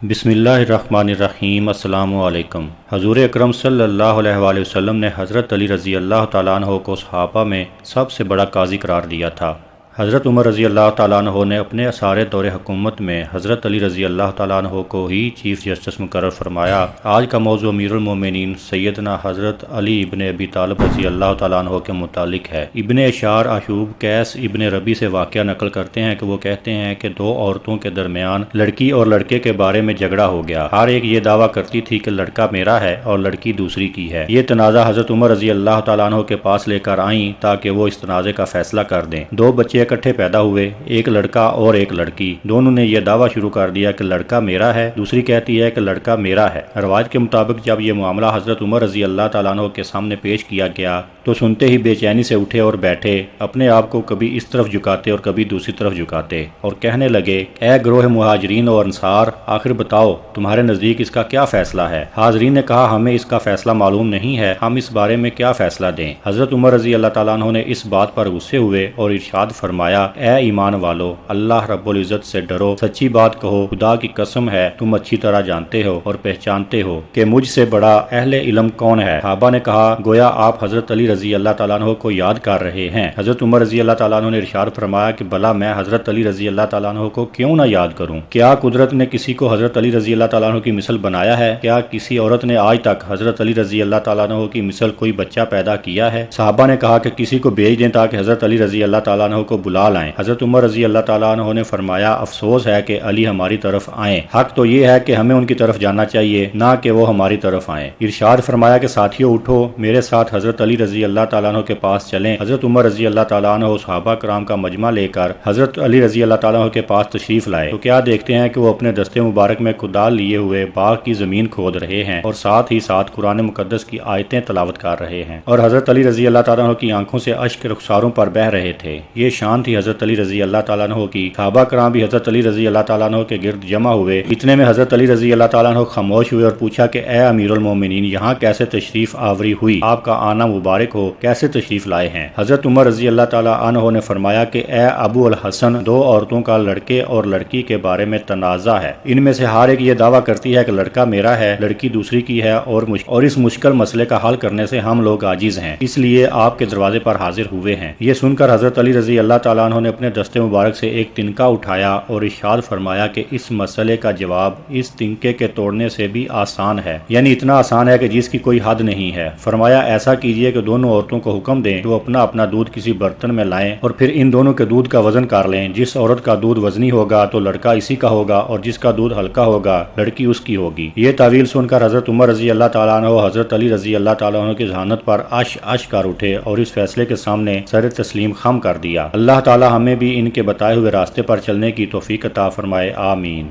بسم اللہ الرحمن الرحیم۔ السلام علیکم۔ حضور اکرم صلی اللہ علیہ وآلہ وسلم نے حضرت علی رضی اللہ تعالیٰ عنہ کو صحابہ میں سب سے بڑا قاضی قرار دیا تھا۔ حضرت عمر رضی اللہ تعالیٰ عنہ نے اپنے سارے دور حکومت میں حضرت علی رضی اللہ تعالیٰ عنہ کو ہی چیف جسٹس مقرر فرمایا۔ آج کا موضوع امیر المومنین سیدنا حضرت علی ابن ابی طالب رضی اللہ تعالیٰ عنہ کے متعلق ہے۔ ابن اشار آشوب قیس ابن ربی سے واقعہ نقل کرتے ہیں کہ وہ کہتے ہیں کہ دو عورتوں کے درمیان لڑکی اور لڑکے کے بارے میں جھگڑا ہو گیا۔ ہر ایک یہ دعویٰ کرتی تھی کہ لڑکا میرا ہے اور لڑکی دوسری کی ہے۔ یہ تنازع حضرت عمر رضی اللہ تعالیٰ عنہ کے پاس لے کر آئیں تاکہ وہ اس تنازع کا فیصلہ کر دیں۔ دو بچے اکٹھے پیدا ہوئے، ایک لڑکا اور ایک لڑکی۔ دونوں نے یہ دعویٰ شروع کر دیا کہ لڑکا میرا ہے، دوسری کہتی ہے کہ لڑکا میرا ہے۔ روایت کے مطابق جب یہ معاملہ حضرت عمر رضی اللہ تعالیٰ عنہ کے سامنے پیش کیا گیا تو سنتے ہی بے چینی سے اٹھے اور بیٹھے، اپنے آپ کو کبھی اس طرف جھکاتے اور کبھی دوسری طرف جھکاتے اور کہنے لگے، اے گروہ مہاجرین اور انصار، آخر بتاؤ تمہارے نزدیک اس کا کیا فیصلہ ہے؟ حاضرین نے کہا، ہمیں اس کا فیصلہ معلوم نہیں ہے، ہم اس بارے میں کیا فیصلہ دیں؟ حضرت عمر رضی اللہ تعالیٰ عنہ نے اس بات پر غصے ہوئے اور ارشاد فرمایا، اے ایمان والو، اللہ رب العزت سے ڈرو، سچی بات کہو، خدا کی قسم ہے تم اچھی طرح جانتے ہو اور پہچانتے ہو کہ مجھ سے بڑا اہل علم کون ہے۔ صحابہ نے کہا، گویا آپ حضرت علی رضی اللہ تعالیٰ عنہ کو یاد کر رہے ہیں۔ حضرت عمر رضی اللہ تعالیٰ عنہ نے ارشاد فرمایا کہ بھلا میں حضرت علی رضی اللہ تعالیٰ عنہ کو کیوں نہ یاد کروں؟ کیا قدرت نے کسی کو حضرت علی رضی اللہ تعالیٰ عنہ کی مثل بنایا ہے؟ کیا کسی عورت نے آج تک حضرت علی رضی اللہ تعالیٰ عنہ کی مثل کوئی بچہ پیدا کیا ہے؟ صحابہ نے کہا کہ کسی کو بھیج دیں تاکہ حضرت علی رضی اللہ تعالیٰ عنہ کو بلا لائیں۔ حضرت عمر رضی اللہ تعالیٰ عنہ نے فرمایا، افسوس ہے کہ علی ہماری طرف آئیں، حق تو یہ ہے کہ ہمیں ان کی طرف جانا چاہیے، نہ کہ وہ ہماری طرف آئیں۔ ارشاد فرمایا کہ ساتھیوں اٹھو، میرے ساتھ حضرت علی رضی اللہ تعالیٰ عنہ کے پاس چلیں۔ حضرت عمر رضی اللہ تعالیٰ عنہ صحابہ کرام کا مجمع لے کر حضرت علی رضی اللہ تعالیٰ عنہ کے پاس تشریف لائے تو کیا دیکھتے ہیں کہ وہ اپنے دستے مبارک میں کدال لیے ہوئے باغ کی زمین کھود رہے ہیں اور ساتھ ہی ساتھ قرآن مقدس کی آیتیں تلاوت کر رہے ہیں، اور حضرت علی رضی اللہ تعالیٰ عنہ کی آنکھوں سے اشک رخساروں پر بہہ رہے تھے۔ یہ شان تھی حضرت علی رضی اللہ تعالیٰ عنہ کی۔ صحابہ کرام بھی حضرت علی رضی اللہ تعالیٰ عنہ کے گرد جمع ہوئے۔ اتنے میں حضرت علی رضی اللہ تعالیٰ عنہ خاموش ہوئے اور پوچھا کہ اے امیر المومنین، یہاں کیسے تشریف آوری ہوئی؟ آپ کا آنا مبارک ہو، کیسے تشریف لائے ہیں؟ حضرت عمر رضی اللہ تعالیٰ عنہ نے فرمایا کہ اے ابو الحسن، دو عورتوں کا لڑکے اور لڑکی کے بارے میں تنازع ہے۔ ان میں سے ہر ایک یہ دعویٰ کرتی ہے کہ لڑکا میرا ہے، لڑکی دوسری کی ہے، اور اس مشکل مسئلے کا حل کرنے سے ہم لوگ عاجز ہیں، اس لیے آپ کے دروازے پر حاضر ہوئے ہیں۔ یہ سن کر حضرت علی رضی اللہ تعالیٰ عنہ نے اپنے دستے مبارک سے ایک تنکا اٹھایا اور ارشاد فرمایا کہ اس مسئلے کا جواب اس تنکے کے توڑنے سے بھی آسان ہے، یعنی اتنا آسان ہے کہ جس کی کوئی حد نہیں ہے۔ فرمایا، ایسا کیجئے کہ دونوں عورتوں کو حکم دیں وہ اپنا اپنا دودھ کسی برتن میں لائیں اور پھر ان دونوں کے دودھ کا وزن کر لیں۔ جس عورت کا دودھ وزنی ہوگا تو لڑکا اسی کا ہوگا، اور جس کا دودھ ہلکا ہوگا لڑکی اس کی ہوگی۔ یہ تعویل سن کر حضرت عمر رضی اللہ تعالیٰ عنہ حضرت علی رضی اللہ تعالیٰ عنہ کی ذہانت پر اش کر اٹھے اور اس فیصلے کے سامنے سر تسلیم خم کر دیا۔ اللہ تعالیٰ ہمیں بھی ان کے بتائے ہوئے راستے پر چلنے کی توفیق عطا فرمائے، آمین۔